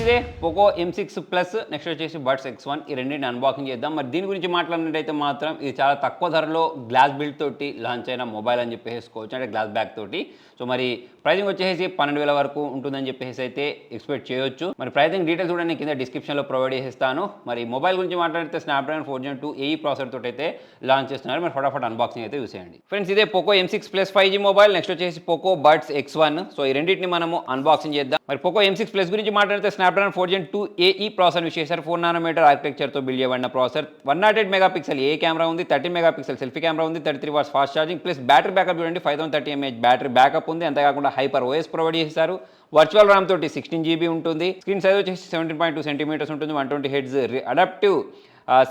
ఇదే Poco M6 plus next వచ్చేసి buds X1 ఈ రెండింటిని అన్బాక్సింగ్ చేద్దాం. మరి దీని గురించి మాట్లాడినట్టయితే మాత్రం ఇది చాలా తక్కువ ధరలో గ్లాస్ బిల్డ్ తోటి లాంచ్ అయిన మొబైల్ అని చెప్పేసుకోవచ్చు, అంటే గ్లాస్ బ్యాక్ తోటి. సో మరి ప్రైజింగ్ వచ్చేసి 12,000 వరకు ఉంటుందని చెప్పేసి అయితే ఎక్స్పెక్ట్ చేయొచ్చు. మరి ప్రైజింగ్ డీటెయిల్స్ కూడా నేను కింద డిస్క్రిప్షన్లో ప్రొవైడ్ చేస్తాను. మరి మొబైల్ గురించి మాట్లాడితే స్నాప్డ్రాగన్ 4 Gen 2 AE ప్రాసెసర్ తోటి అయితే లాంచ్ చేస్తున్నారు. మరి ఫటాఫట్ అన్బాక్సింగ్ అయితే చూసేయండి ఫ్రెండ్స్. ఇదే Poco M6 plus 5G mobile, next వచ్చేసి పోకో బడ్స్ X1. సో ఈ రెండింటిని మనము అన్బాక్సింగ్ చేద్దాం. మరి పోకో M6 ప్లస్ గురించి మాట్లాడితే Snapdragon 4 Gen 2 AE processor use చేశారు. 4 nm ఆర్కిటెక్చర్తో బిల్డ్ చేయబడిన ప్రాసెసర్. 108 మెగాపిక్సెల్ ఏ కెమెరా ఉంది, 13 మెగాపిక్సెల్ సెల్ఫీ కెమెరా ఉంది, 33 watts fast charging plus battery backup చూడండి 5030 mAh బ్యాటరీ బ్యాకప్ ఉంది. అంతేకాకుండా హైపర్ OS ప్రొవైడ్ చేశారు. వర్చువల్ ర్యామ్ తోటి 16 GB ఉంటుంది. స్క్రీన్ సైజ్ వచ్చేసి 17.2 సెంటీమీటర్స్ ఉంటుంది. 120 Hz అడాప్టివ్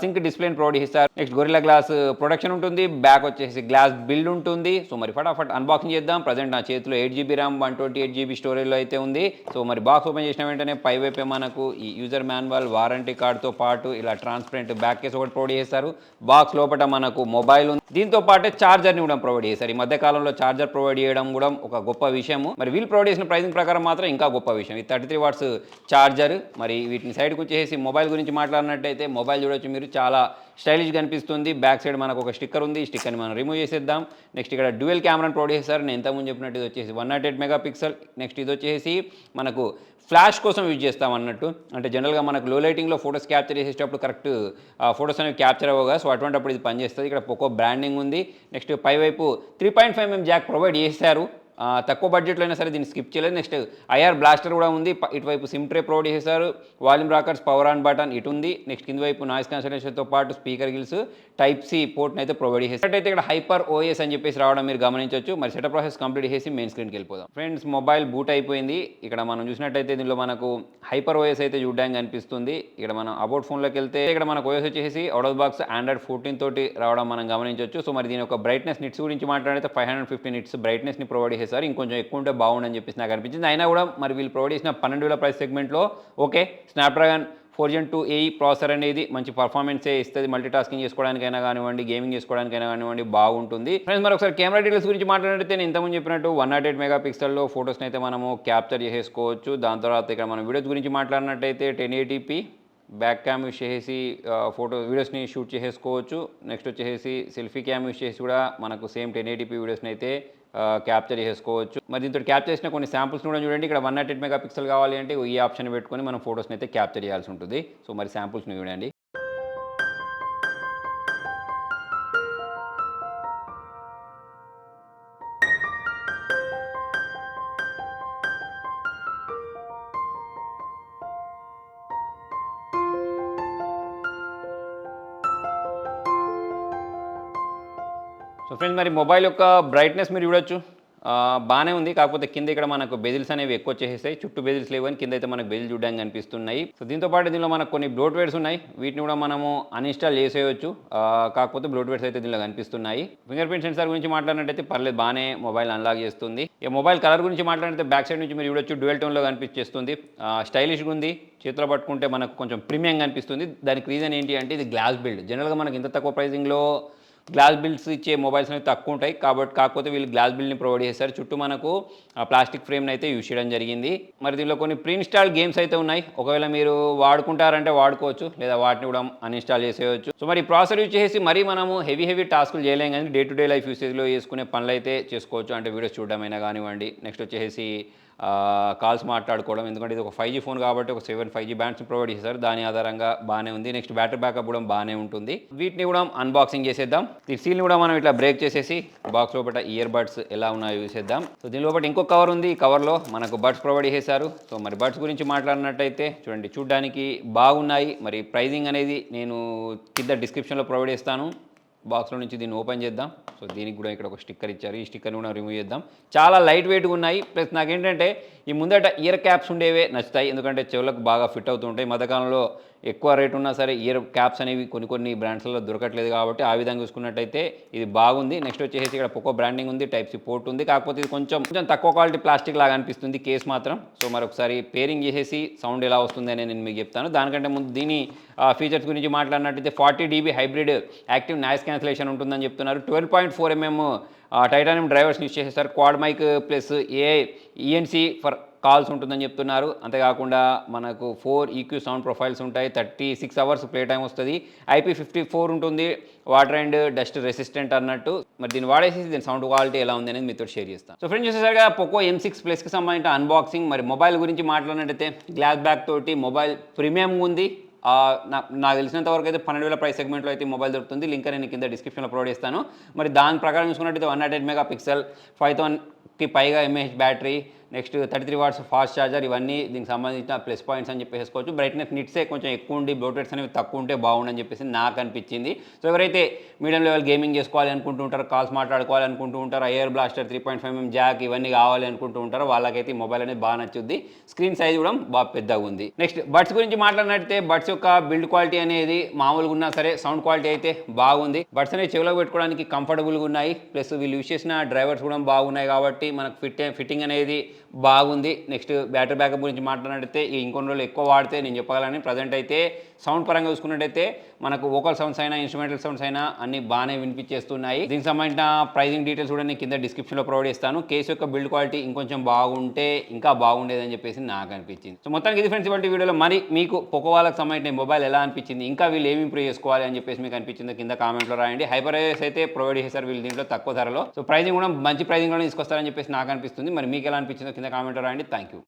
సింక్ డిస్ప్లేని ప్రొవైడ్ చేస్తారు. నెక్స్ట్ గొరిల్లా గ్లాస్ ప్రొడక్షన్ ఉంటుంది. బ్యాక్ వచ్చేసి గ్లాస్ బిల్డ్ ఉంటుంది. సో మరి ఫటాఫట్ అన్బాక్సింగ్ చేద్దాం. ప్రజెంట్ నా చేతిలో 8 GB ర్యామ్ 128 GB స్టోరేజ్లో అయితే ఉంది. సో మరి బాక్స్ ఓపెన్ చేసిన వెంటనే పైవైపే మనకు ఈ యూజర్ మాన్యువల్, వారంటీ కార్డ్తో పాటు ఇలా ట్రాన్స్పరెంట్ బ్యాక్ కేస్ ఒకటి ప్రొవైడ్ చేస్తారు. బాక్స్ లోపల మనకు మొబైల్ ఉంది. దీంతో పాటే ఛార్జర్ని కూడా ప్రొవైడ్ చేశారు. ఈ మధ్య కాలంలో ఛార్జర్ ప్రొవైడ్ చేయడం కూడా ఒక గొప్ప విషయము. మరి వీళ్ళు ప్రొవైడ్ చేసిన ప్రైసింగ్ ప్రకారం మాత్రం ఇంకా గొప్ప విషయం. ఈ 33 వాట్స్ ఛార్జర్. మరి వీటిని సైడ్కి వచ్చేసి మొబైల్ గురించి మాట్లాడినట్టయితే మొబైల్ చూడొచ్చు మీరు, చాలా స్టైలిష్గా అనిపిస్తుంది. బ్యాక్ సైడ్ మనకు ఒక స్టిక్కర్ ఉంది. ఈ స్టిక్కర్ని మనం రిమూవ్ చేసేద్దాం. నెక్స్ట్ ఇక్కడ డ్యూయల్ కెమెరాని ప్రొవైడ్ చేస్తారు. నేను ఇంతకుముందు చెప్పినట్టు ఇది వచ్చేసి 108 మెగాపిక్సెల్. నెక్స్ట్ ఇది వచ్చేసి మనకు ఫ్లాష్ కోసం యూజ్ చేస్తాం అన్నట్టు. అంటే జనరల్గా మనకు లో లైటింగ్లో ఫోటోస్ క్యాప్చర్ చేసేటప్పుడు కరెక్ట్ ఫోటోస్ అనేవి క్యాప్చర్ అవ్వగా, సో అటువంటిప్పుడు ఇది పనిచేస్తుంది. ఇక్కడ పోకో బ్రాండింగ్ ఉంది. నెక్స్ట్ పైవైపు 3.5mm జాక్ ప్రొవైడ్ చేశారు. తక్కువ బడ్జెట్లో అయినా సరే దీన్ని స్కిప్ చేయలేదు. నెక్స్ట్ ఐఆర్ బ్లాస్టర్ కూడా ఉంది. ఇటువైపు సిమ్ ట్రే ప్రొవైడ్ చేశారు. Volume rockers, power on button ఇటు ఉంది. నెక్స్ట్ కింద వైపు నాయిస్ క్యాన్సలేషన్తో పాటు స్పీకర్ గిల్స్, Type-C పోర్ట్ని అయితే ప్రొవైడ్ చేశారు. అయితే ఇక్కడ హైపర్ OS అని చెప్పేసి రావడం మీరు గమనించవచ్చు. మరి సెటప్ ప్రాసెస్ కంప్లీట్ చేసి మెయిన్ స్క్రీన్కి వెళ్ళిపోదాం ఫ్రెండ్స్. మొబైల్ బూట్ అయిపోయింది. ఇక్కడ మనం చూసినట్టయితే దీనిలో మనకు హైపర్ OS అయితే చూడడానికి అనిపిస్తుంది. ఇక్కడ మనం అబౌట్ ఫోన్లోకి వెళ్తే ఇక్కడ మనకు OS వచ్చేసి అవుట్ ఆఫ్ బాక్స్ Android 14 తోటి రావడం మనం గమనించవచ్చు. సో మరి దీని యొక్క బ్రైట్నెస్ నిట్స్ గురించి మాట్లాడితే 550 నిట్స్ బ్రైట్నెస్ని ప్రొవైడ్ చేశారు. ఇంకొంచెం ఎక్కువ ఉంటే బాగుండని చెప్పేసి నాకు అనిపించింది. అయినా కూడా మరి వీళ్ళు ప్రొవైడ్ చేసిన 12,000 ప్రైస్ సెగ్మెంట్లో okay, Snapdragon 4 Gen 2 AE processor అనేది మంచి పర్ఫార్మెన్సే ఇస్తుంది. మల్టీటాస్కింగ్ చేసుకోవడానికైనా కానివ్వండి, గేమింగ్ చేసుకోవడానికైనా కానివ్వండి బాగుంటుంది. ఫ్రెండ్స్ మరి ఒకసారి కెమెరా డీటెయిల్స్ గురించి మాట్లాడితే నేను ఇంతకుముందు చెప్పినట్టు 108 మెగాపిక్సెల్లో ఫోటోస్ని అయితే మనము క్యాప్చర్ చేసేసుకోవచ్చు. దాని తర్వాత ఇక్కడ మనం వీడియోస్ గురించి మాట్లాడినట్టయితే 1080p బ్యాక్ క్యామ్ యూస్ చేసి వీడియోస్ని షూట్ చేసేసుకోవచ్చు. నెక్స్ట్ వచ్చేసి సెల్ఫీ క్యామ్ యూస్ చేసి కూడా మనకు సేమ్ 1080p వీడియోస్ని అయితే క్యాప్చర్ చేసుకోవచ్చు. మరి దీంతో క్యాప్చర్ చేసిన కొన్ని శాంపుల్స్ కూడా చూడండి. ఇక్కడ 108 మెగాపిక్సెల్ కావాలి అంటే ఈ ఆప్షన్ పెట్టుకొని మనం ఫోటోస్ని అయితే క్యాప్చర్ చేయాల్సి ఉంటుంది. సో మరి శాంపుల్స్ని చూడండి. సో ఫ్రెండ్స్ మరి మొబైల్ యొక్క బ్రైట్నెస్ మీరు చూడొచ్చు, బాగానే ఉంది. కాకపోతే కింద ఇక్కడ మనకు బెజిల్స్ అనేవి ఎక్కువ వచ్చేసాయి. చుట్టూ బెజిల్స్ లేవు అని కింద అయితే మనకు బెజిల్ చూడడానికి కనిపిస్తున్నాయి. సో దీంతో పాటు దీనిలో మనకు కొన్ని బ్లోట్వేర్స్ ఉన్నాయి. వీటిని కూడా మనము అన్ఇన్స్టాల్ చేసేయచ్చు. కాకపోతే బ్లోట్వేర్స్ అయితే దీనిలో కనిపిస్తున్నాయి. ఫింగర్ ప్రింట్ సెన్సార్ గురించి మాట్లాడినట్టయితే పర్లేదు, బాగానే మొబైల్ అన్లాక్ చేస్తుంది. ఈ మొబైల్ కలర్ గురించి మాట్లాడితే బ్యాక్ సైడ్ నుంచి మీరు చూడొచ్చు డ్యూయల్ టోన్లో కనిపించేస్తుంది. స్టైలిష్గా ఉంది. చేతిలో పట్టుకుంటే మనకు కొంచెం ప్రీమియంగా అనిపిస్తుంది. దానికి రీజన్ ఏంటి అంటే ఇది గ్లాస్ బిల్డ్. జనరల్గా మనకి ఇంత తక్కువ ప్రైజింగ్లో గ్లాస్ బిల్డ్స్ ఇచ్చే మొబైల్స్ అనేవి తక్కువ ఉంటాయి. కాకపోతే వీళ్ళు గ్లాస్ బిల్డ్ని ప్రొవైడ్ చేస్తారు. చుట్టూ మనకు ప్లాస్టిక్ ఫ్రేమ్ని అయితే యూజ్ చేయడం జరిగింది. మరి దీనిలో కొన్ని ప్రీ ఇన్స్టాల్ గేమ్స్ అయితే ఉన్నాయి. ఒకవేళ మీరు వాడుకుంటారంటే వాడుకోవచ్చు, లేదా వాటిని కూడా అన్ఇన్స్టాల్ చేసేయచ్చు. సో మరి ప్రాసెసర్ యూజ్ చేసి మరీ మనము హెవీ టాస్కులు చేయలేం, కానీ డే టు డే లైఫ్ యూసేజ్లో చేసుకునే పనులు అయితే చేసుకోవచ్చు. అంటే వీడియోస్ చూడడమైనా కానివ్వండి. నెక్స్ట్ వచ్చేసి కాల్స్ మాట్లాడుకోవడం. ఎందుకంటే ఇది ఒక 5G ఫోన్ కాబట్టి ఒక 7 5G బ్యాండ్స్ ప్రొవైడ్ చేశారు. దాని ఆధారంగా బాగానే ఉంది. నెక్స్ట్ బ్యాటరీ బ్యాకప్ కూడా బాగానే ఉంటుంది. వీటిని కూడా అన్బాక్సింగ్ చేసేద్దాం. ఈ సీల్ని కూడా మనం ఇట్లా బ్రేక్ చేసేసి బాక్స్ లోపల ఇయర్ బడ్స్ ఎలా ఉన్నాయో చూసేద్దాం. సో దీని లోపల ఇంకో కవర్ ఉంది. ఈ కవర్లో మనకు బడ్స్ ప్రొవైడ్ చేశారు. సో మరి బడ్స్ గురించి మాట్లాడినట్టయితే చూడండి, చూడడానికి బాగున్నాయి. మరి ప్రైజింగ్ అనేది నేను కింద డిస్క్రిప్షన్లో ప్రొవైడ్ చేస్తాను. బాక్స్లో నుంచి దీన్ని ఓపెన్ చేద్దాం. సో దీనికి కూడా ఇక్కడ ఒక స్టిక్కర్ ఇచ్చారు. ఈ స్టిక్కర్ని కూడా రిమూవ్ చేద్దాం. చాలా లైట్ వెయిట్గా ఉన్నాయి. ప్లస్ నాకేంటంటే ఈ ముందట ఇయర్ క్యాప్స్ ఉండేవే నచ్చుతాయి. ఎందుకంటే చెవులకు బాగా ఫిట్ అవుతుంటాయి. మధ్యకాలంలో ఎక్కువ రేట్ ఉన్నా సరే ఇయర్ క్యాప్స్ అనేవి కొన్ని బ్రాండ్స్లో దొరకట్లేదు కాబట్టి ఆ విధంగా చూసుకున్నట్టయితే ఇది బాగుంది. నెక్స్ట్ వచ్చేసి ఇక్కడ పోకో బ్రాండింగ్ ఉంది. Type-C పోర్ట్ ఉంది. కాకపోతే ఇది కొంచెం తక్కువ క్వాలిటీ ప్లాస్టిక్ లాగా అనిపిస్తుంది కేస్ మాత్రం. సో మరి ఒకసారి పేరింగ్ చేసేసి సౌండ్ ఎలా వస్తుంది అని నేను మీకు చెప్తాను. దానికంటే ముందు దీని ఫీచర్స్ గురించి మాట్లాడినట్టయితే 40 dB hybrid active noise cancellation ఉంటుందని చెప్తున్నారు. 12.4mm టైటానియం డ్రైవర్స్ యూజ్ చేసేస్తారు. Quad mic plus ENC for calls ఉంటుందని చెప్తున్నారు. అంతేకాకుండా మనకు 4 ఈక్యూ సౌండ్ ప్రొఫైల్స్ ఉంటాయి. 36 అవర్స్ ప్లే టైమ్ వస్తుంది. IP54 ఉంటుంది. వాటర్ అండ్ డస్ట్ రెసిస్టెంట్ అన్నట్టు. మరి దీన్ని వాడేసి దీని సౌండ్ క్వాలిటీ ఎలా ఉంది అనేది మీతో షేర్ చేస్తాను. సో ఫ్రెండ్స్ చూసేసరిగా పోకో M6 ప్లస్కి సంబంధించిన అన్బాక్సింగ్. మరి మొబైల్ గురించి మాట్లాడినట్టయితే గ్లాస్ బ్యాక్ తోటి మొబైల్ ప్రీమియం ఉంది. నాకు తెలిసినంత వరకు అయితే 12,000 ప్రైస్ సెగ్మెంట్లో అయితే మొబైల్ దొరుకుతుంది. లింక్ నేను కింద డిస్క్రిప్షన్లో ప్రొవైడ్ చేస్తాను. మరి దాని ప్రకారం చూసుకున్నట్టయితే 108 మెగా పిక్సెల్ 5000కి పైగా mAh battery, next 33 watts fast charger, ఇవన్నీ దీనికి సంబంధించిన ప్లస్ పాయింట్స్ అని చెప్పేసుకోవచ్చు. బ్రైట్నెస్ నిట్సే కొంచెం ఎక్కువ ఉండి బ్లోటెడ్స్ అనేవి తక్కువ ఉంటే బాగుండని చెప్పేసి నాకు అనిపించింది. సో ఎవరైతే మీడియం లెవెల్ గేమింగ్ చేసుకోవాలి అనుకుంటూ ఉంటారో, కాల్స్ మాట్లాడుకోవాలి అనుకుంటూ ఉంటారో, ఎయిర్ బ్లాస్టర్ 3.5mm జాక్ ఇవన్నీ కావాలి అనుకుంటూ ఉంటారో వాళ్ళకైతే ఈ మొబైల్ అనేది బాగా నచ్చుద్ది. స్క్రీన్ సైజ్ కూడా బాగా పెద్దగా ఉంది. నెక్స్ట్ బడ్స్ గురించి మాట్లాడినట్టయితే బడ్స్ యొక్క బిల్డ్ క్వాలిటీ అనేది మామూలుగా ఉన్నా సరే సౌండ్ క్వాలిటీ అయితే బాగుంది. బడ్స్ అనేవి చెవిలో పెట్టుకోవడానికి కంఫర్టబుల్గా ఉన్నాయి. ప్లస్ వీళ్ళు యూస్ చేసిన డ్రైవర్స్ కూడా బాగున్నాయి కాబట్టి మనకు ఫిట్టింగ్ అనేది బాగుంది. నెక్స్ట్ బ్యాటరీ బ్యాకప్ గురించి మాట్లాడినట్టయితే ఇంకొన్ని రోజులు ఎక్కువ వాడితే నేను చెప్పగలను. ప్రజెంట్ అయితే సౌండ్ పరంగా చూసుకున్నట్టయితే మనకు వోకల్ సౌండ్స్ అయినా ఇన్స్ట్రుమెంటల్ సౌండ్స్ అయినా అన్ని బాగానే వినిపించేస్తున్నాయి. దీనికి సంబంధించిన ప్రైజింగ్ డీటెయిల్స్ కూడా నేను కింద డిస్క్రిప్షన్లో ప్రొవైడ్ చేస్తాను. కేసు యొక్క బిల్డ్ క్వాలిటీ ఇంకొంచెం బాగుంటే ఇంకా బాగుండేదని చెప్పేసి నాకు అనిపించింది. సో మొత్తానికి ఇది ఫ్రెండ్స్ ఇవాళ వీడియోలో. మరి మీకు పోకో వాళ్ళకి సంబంధించిన మొబైల్ ఎలా అనిపించింది, ఇంకా వీళ్ళు ఏమి ఇంప్రూవ్ చేసుకోవాలి అని చెప్పేసి మీకు అనిపించిందో కింద కామెంట్లో రాయండి. హైపర్ ఐఎస్ అయితే ప్రొవైడ్ చేశారు వీళ్ళు దీంట్లో తక్కువ ధరలో. సో ప్రైజింగ్ కూడా మంచి ప్రైజింగ్లోనే తీసుకొస్తారని చెప్పేసి నాకు అనిపిస్తుంది. మరి మీకు ఎలా అనిపించిందో కింద కామెంట్లో రాయండి. Thank you.